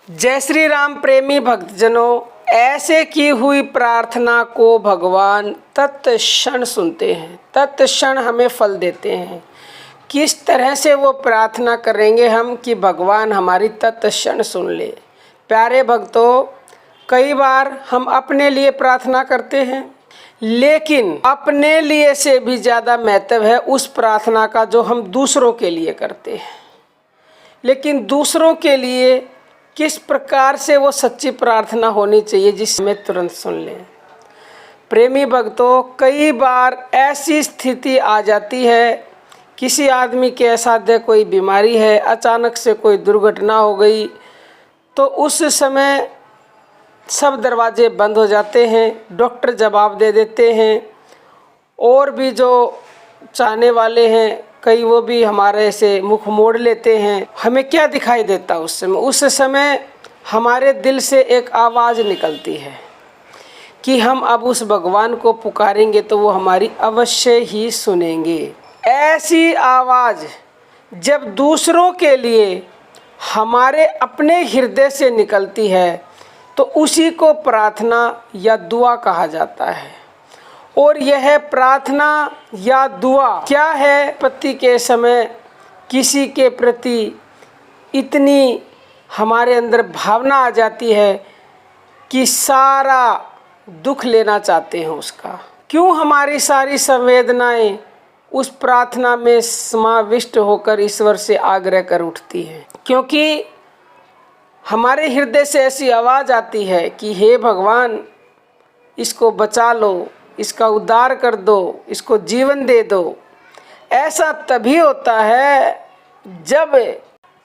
जय श्री राम प्रेमी भक्तजनों, ऐसे की हुई प्रार्थना को भगवान तत्क्षण सुनते हैं, तत्क्षण हमें फल देते हैं। किस तरह से वो प्रार्थना करेंगे हम कि भगवान हमारी तत्क्षण सुन ले। प्यारे भक्तों, कई बार हम अपने लिए प्रार्थना करते हैं, लेकिन अपने लिए से भी ज़्यादा महत्व है उस प्रार्थना का जो हम दूसरों के लिए करते हैं। लेकिन दूसरों के लिए किस प्रकार से वो सच्ची प्रार्थना होनी चाहिए जिसमें तुरंत सुन लें। प्रेमी भक्तों, कई बार ऐसी स्थिति आ जाती है, किसी आदमी के असाध्य कोई बीमारी है, अचानक से कोई दुर्घटना हो गई, तो उस समय सब दरवाजे बंद हो जाते हैं, डॉक्टर जवाब दे देते हैं, और भी जो चाहने वाले हैं कई वो भी हमारे से मुख मोड़ लेते हैं। हमें क्या दिखाई देता उस समय? उस समय हमारे दिल से एक आवाज़ निकलती है कि हम अब उस भगवान को पुकारेंगे तो वो हमारी अवश्य ही सुनेंगे। ऐसी आवाज़ जब दूसरों के लिए हमारे अपने हृदय से निकलती है तो उसी को प्रार्थना या दुआ कहा जाता है। और यह प्रार्थना या दुआ क्या है? आपत्ति के समय किसी के प्रति इतनी हमारे अंदर भावना आ जाती है कि सारा दुख लेना चाहते हैं उसका। क्यों हमारी सारी संवेदनाएं उस प्रार्थना में समाविष्ट होकर ईश्वर से आग्रह कर उठती हैं? क्योंकि हमारे हृदय से ऐसी आवाज़ आती है कि हे भगवान, इसको बचा लो, इसका उद्धार कर दो, इसको जीवन दे दो। ऐसा तभी होता है जब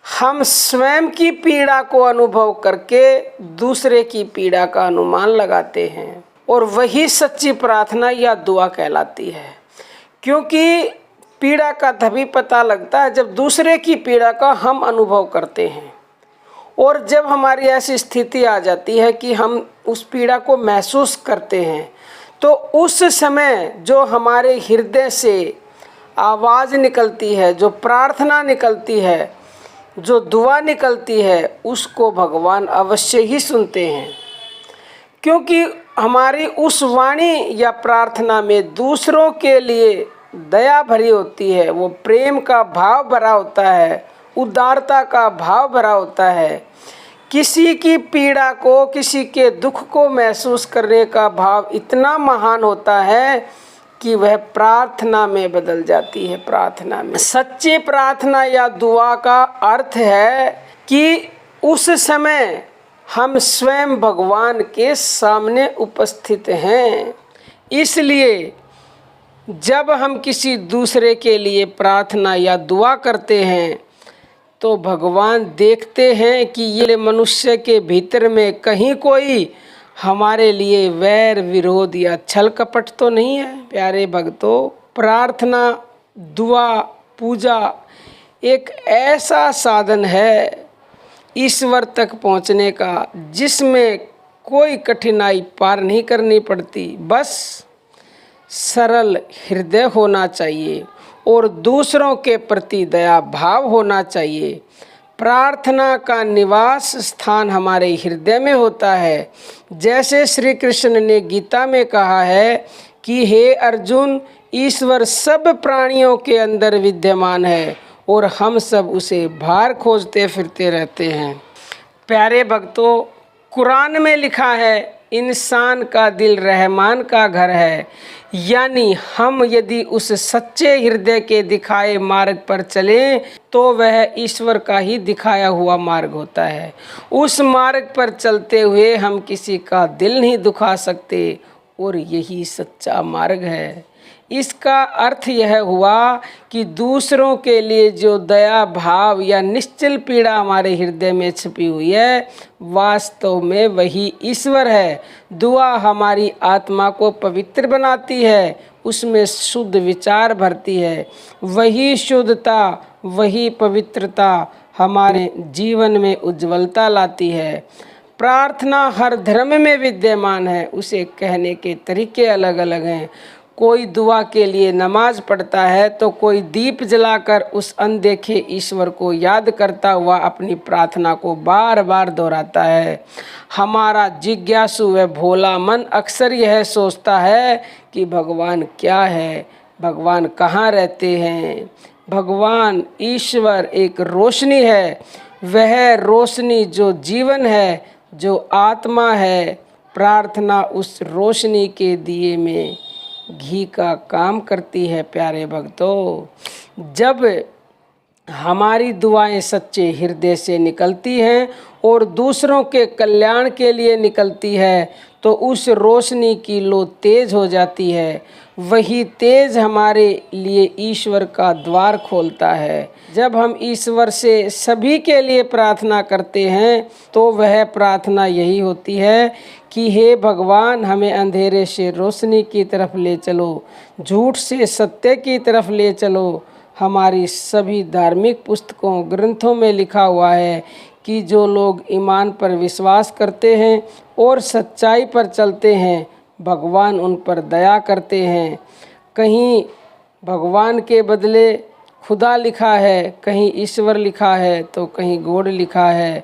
हम स्वयं की पीड़ा को अनुभव करके दूसरे की पीड़ा का अनुमान लगाते हैं, और वही सच्ची प्रार्थना या दुआ कहलाती है। क्योंकि पीड़ा का तभी पता लगता है जब दूसरे की पीड़ा का हम अनुभव करते हैं, और जब हमारी ऐसी स्थिति आ जाती है कि हम उस पीड़ा को महसूस करते हैं, तो उस समय जो हमारे हृदय से आवाज़ निकलती है, जो प्रार्थना निकलती है, जो दुआ निकलती है, उसको भगवान अवश्य ही सुनते हैं। क्योंकि हमारी उस वाणी या प्रार्थना में दूसरों के लिए दया भरी होती है, वो प्रेम का भाव भरा होता है, उदारता का भाव भरा होता है। किसी की पीड़ा को, किसी के दुख को महसूस करने का भाव इतना महान होता है कि वह प्रार्थना में बदल जाती है। प्रार्थना में सच्ची प्रार्थना या दुआ का अर्थ है कि उस समय हम स्वयं भगवान के सामने उपस्थित हैं। इसलिए जब हम किसी दूसरे के लिए प्रार्थना या दुआ करते हैं तो भगवान देखते हैं कि ये मनुष्य के भीतर में कहीं कोई हमारे लिए वैर विरोध या छल कपट तो नहीं है। प्यारे भक्तों, प्रार्थना, दुआ, पूजा एक ऐसा साधन है ईश्वर तक पहुंचने का जिसमें कोई कठिनाई पार नहीं करनी पड़ती। बस सरल हृदय होना चाहिए और दूसरों के प्रति दया भाव होना चाहिए। प्रार्थना का निवास स्थान हमारे हृदय में होता है। जैसे श्री कृष्ण ने गीता में कहा है कि हे अर्जुन, ईश्वर सब प्राणियों के अंदर विद्यमान है और हम सब उसे बाहर खोजते फिरते रहते हैं। प्यारे भक्तों, कुरान में लिखा है इंसान का दिल रहमान का घर है। यानी हम यदि उस सच्चे हृदय के दिखाए मार्ग पर चलें तो वह ईश्वर का ही दिखाया हुआ मार्ग होता है। उस मार्ग पर चलते हुए हम किसी का दिल नहीं दुखा सकते, और यही सच्चा मार्ग है। इसका अर्थ यह हुआ कि दूसरों के लिए जो दया भाव या निश्चल पीड़ा हमारे हृदय में छिपी हुई है, वास्तव में वही ईश्वर है। दुआ हमारी आत्मा को पवित्र बनाती है, उसमें शुद्ध विचार भरती है। वही शुद्धता, वही पवित्रता हमारे जीवन में उज्ज्वलता लाती है। प्रार्थना हर धर्म में विद्यमान है, उसे कहने के तरीके अलग अलग हैं। कोई दुआ के लिए नमाज पढ़ता है तो कोई दीप जलाकर उस अनदेखे ईश्वर को याद करता हुआ अपनी प्रार्थना को बार बार दोहराता है। हमारा जिज्ञासु व भोला मन अक्सर यह सोचता है कि भगवान क्या है, भगवान कहाँ रहते हैं। भगवान ईश्वर एक रोशनी है, वह रोशनी जो जीवन है, जो आत्मा है। प्रार्थना उस रोशनी के दिए में घी का काम करती है। प्यारे भक्तों, जब हमारी दुआएं सच्चे हृदय से निकलती हैं और दूसरों के कल्याण के लिए निकलती है तो उस रोशनी की लो तेज हो जाती है। वही तेज हमारे लिए ईश्वर का द्वार खोलता है। जब हम ईश्वर से सभी के लिए प्रार्थना करते हैं तो वह प्रार्थना यही होती है कि हे भगवान, हमें अंधेरे से रोशनी की तरफ ले चलो, झूठ से सत्य की तरफ ले चलो। हमारी सभी धार्मिक पुस्तकों ग्रंथों में लिखा हुआ है कि जो लोग ईमान पर विश्वास करते हैं और सच्चाई पर चलते हैं, भगवान उन पर दया करते हैं। कहीं भगवान के बदले खुदा लिखा है, कहीं ईश्वर लिखा है तो कहीं गॉड लिखा है,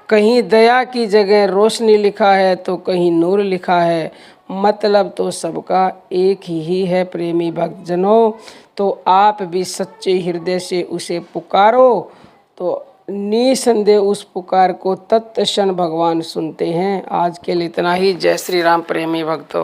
कहीं दया की जगह रोशनी लिखा है तो कहीं नूर लिखा है। मतलब तो सबका एक ही है। प्रेमी भक्तजनों, तो आप भी सच्चे हृदय से उसे पुकारो तो निसंदेह उस पुकार को तत्क्षण भगवान सुनते हैं। आज के लिए इतना ही। जय श्री राम प्रेमी भक्तों।